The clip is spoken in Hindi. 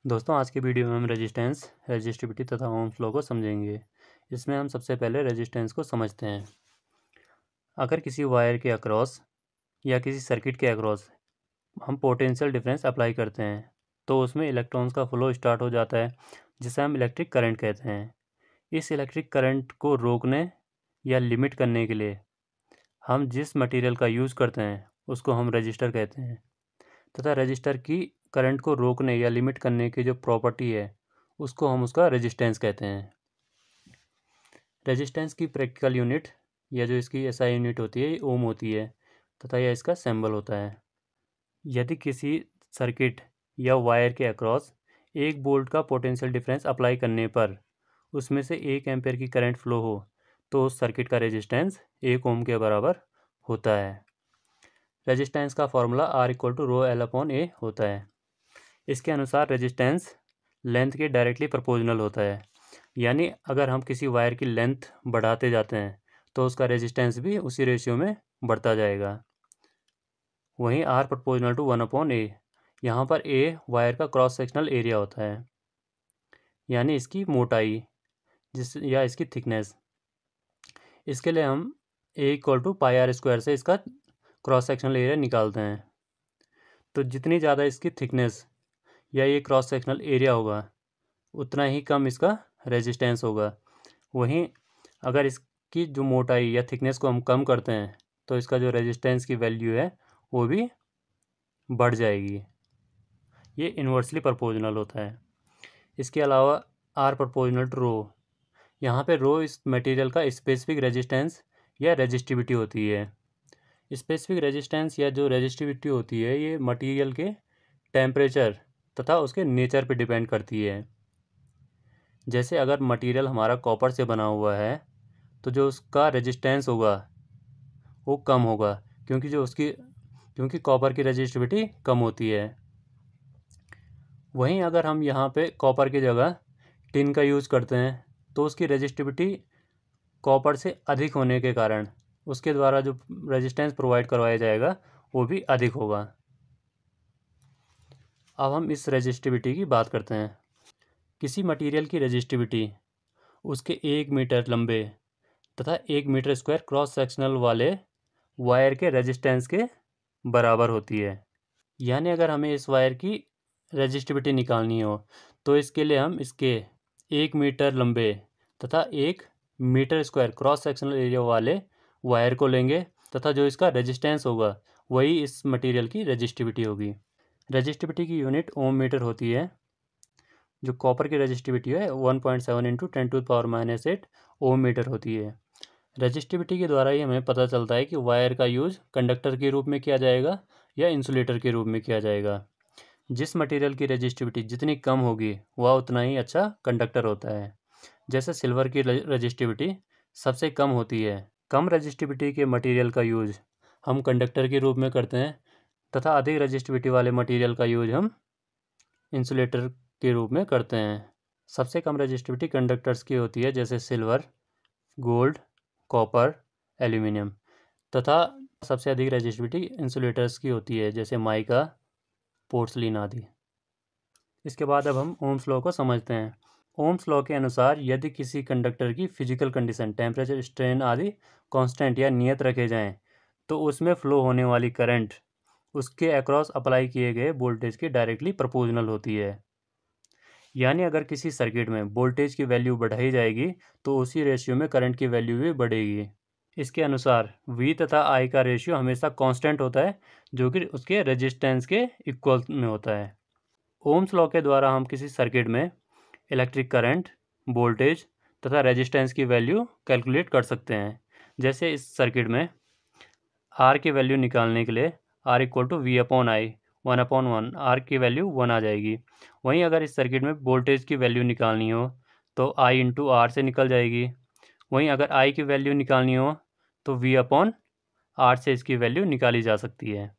दोस्तों आज की वीडियो में हम रेजिस्टेंस, रेजिस्टिविटी तथा ओम्स लॉ को समझेंगे। इसमें हम सबसे पहले रेजिस्टेंस को समझते हैं। अगर किसी वायर के अक्रॉस या किसी सर्किट के अक्रॉस हम पोटेंशियल डिफरेंस अप्लाई करते हैं तो उसमें इलेक्ट्रॉन्स का फ्लो स्टार्ट हो जाता है, जिसे हम इलेक्ट्रिक करंट कहते हैं। इस इलेक्ट्रिक करंट को रोकने या लिमिट करने के लिए हम जिस मटेरियल का यूज़ करते हैं उसको हम रजिस्टर कहते हैं, तथा रजिस्टर की करंट को रोकने या लिमिट करने की जो प्रॉपर्टी है उसको हम उसका रेजिस्टेंस कहते हैं। रेजिस्टेंस की प्रैक्टिकल यूनिट या जो इसकी एसआई यूनिट होती है ये ओम होती है, तथा यह इसका सिंबल होता है। यदि किसी सर्किट या वायर के अक्रॉस 1 वोल्ट का पोटेंशियल डिफरेंस अप्लाई करने पर उसमें से 1 एम्पेयर की करंट फ्लो हो तो उस सर्किट का रेजिस्टेंस 1 ओम के बराबर होता है। रेजिस्टेंस का फॉर्मूला R=ρL/A होता है। इसके अनुसार रेजिस्टेंस लेंथ के डायरेक्टली प्रोपोर्शनल होता है, यानी अगर हम किसी वायर की लेंथ बढ़ाते जाते हैं तो उसका रेजिस्टेंस भी उसी रेशियो में बढ़ता जाएगा। वहीं R=1/A, यहाँ पर A वायर का क्रॉस सेक्शनल एरिया होता है, यानी इसकी मोटाई या इसकी थिकनेस। इसके लिए हम A=πr² से इसका क्रॉस सेक्शनल एरिया निकालते हैं। तो जितनी ज़्यादा इसकी थिकनेस या ये क्रॉस सेक्शनल एरिया होगा उतना ही कम इसका रेजिस्टेंस होगा। वहीं अगर इसकी जो मोटाई या थिकनेस को हम कम करते हैं तो इसका जो रेजिस्टेंस की वैल्यू है वो भी बढ़ जाएगी। ये इन्वर्सली प्रोपोर्शनल होता है। इसके अलावा R=ρ, यहाँ पे रो इस मटेरियल का स्पेसिफिक रेजिस्टेंस या रेजिस्टिविटी होती है। स्पेसिफिक रेजिस्टेंस या जो रेजिस्टिविटी होती है ये मटेरियल के टेम्परेचर तथा उसके नेचर पे डिपेंड करती है। जैसे अगर मटेरियल हमारा कॉपर से बना हुआ है तो जो उसका रेजिस्टेंस होगा वो कम होगा, क्योंकि कॉपर की रेजिस्टिविटी कम होती है। वहीं अगर हम यहाँ पे कॉपर की जगह टिन का यूज़ करते हैं तो उसकी रेजिस्टिविटी कॉपर से अधिक होने के कारण उसके द्वारा जो रेजिस्टेंस प्रोवाइड करवाया जाएगा वो भी अधिक होगा। अब हम इस रेजिस्टिविटी की बात करते हैं। किसी मटेरियल की रेजिस्टिविटी उसके 1 मीटर लंबे तथा 1 मीटर स्क्वायर क्रॉस सेक्शनल वाले वायर के रेजिस्टेंस के बराबर होती है। यानी अगर हमें इस वायर की रेजिस्टिविटी निकालनी हो तो इसके लिए हम इसके 1 मीटर लंबे तथा 1 metre square cross sectional area वाले वायर को लेंगे, तथा जो इसका रेजिस्टेंस होगा वही इस मटेरियल की रेजिस्टिविटी होगी। रेजिस्टिविटी की यूनिट ओम मीटर होती है। जो कॉपर की रेजिस्टिविटी है 1.7 × 10⁻⁸ ओम मीटर होती है। रेजिस्टिविटी के द्वारा ही हमें पता चलता है कि वायर का यूज़ कंडक्टर के रूप में किया जाएगा या इंसुलेटर के रूप में किया जाएगा। जिस मटेरियल की रेजिस्टिविटी जितनी कम होगी वह उतना ही अच्छा कंडक्टर होता है। जैसे सिल्वर की रेजिस्टिविटी सबसे कम होती है। कम रेजिस्टिविटी के मटेरियल का यूज़ हम कंडक्टर के रूप में करते हैं, तथा अधिक रेजिस्टिविटी वाले मटेरियल का यूज़ हम इंसुलेटर के रूप में करते हैं। सबसे कम रेजिस्टिविटी कंडक्टर्स की होती है, जैसे सिल्वर, गोल्ड, कॉपर, एल्यूमिनियम, तथा सबसे अधिक रेजिस्टिविटी इंसुलेटर्स की होती है, जैसे माइका, पोर्सलिन आदि। इसके बाद अब हम ओम्स लॉ को समझते हैं। ओम्स लॉ के अनुसार यदि किसी कंडक्टर की फिजिकल कंडीशन, टेम्परेचर, स्ट्रेन आदि कांस्टेंट या नियत रखे जाएं तो उसमें फ्लो होने वाली करंट उसके अक्रॉस अप्लाई किए गए वोल्टेज के डायरेक्टली प्रोपोर्शनल होती है। यानी अगर किसी सर्किट में वोल्टेज की वैल्यू बढ़ाई जाएगी तो उसी रेशियो में करंट की वैल्यू भी बढ़ेगी। इसके अनुसार V तथा I का रेशियो हमेशा कांस्टेंट होता है, जो कि उसके रेजिस्टेंस के इक्वल में होता है। ओम्स लॉ के द्वारा हम किसी सर्किट में इलेक्ट्रिक करंट, वोल्टेज तथा रेजिस्टेंस की वैल्यू कैलकुलेट कर सकते हैं। जैसे इस सर्किट में R की वैल्यू निकालने के लिए R=V/I 1/1, R की वैल्यू 1 आ जाएगी। वहीं अगर इस सर्किट में वोल्टेज की वैल्यू निकालनी हो तो I/R से निकल जाएगी। वहीं अगर I की वैल्यू निकालनी हो तो V/R से इसकी वैल्यू निकाली जा सकती है।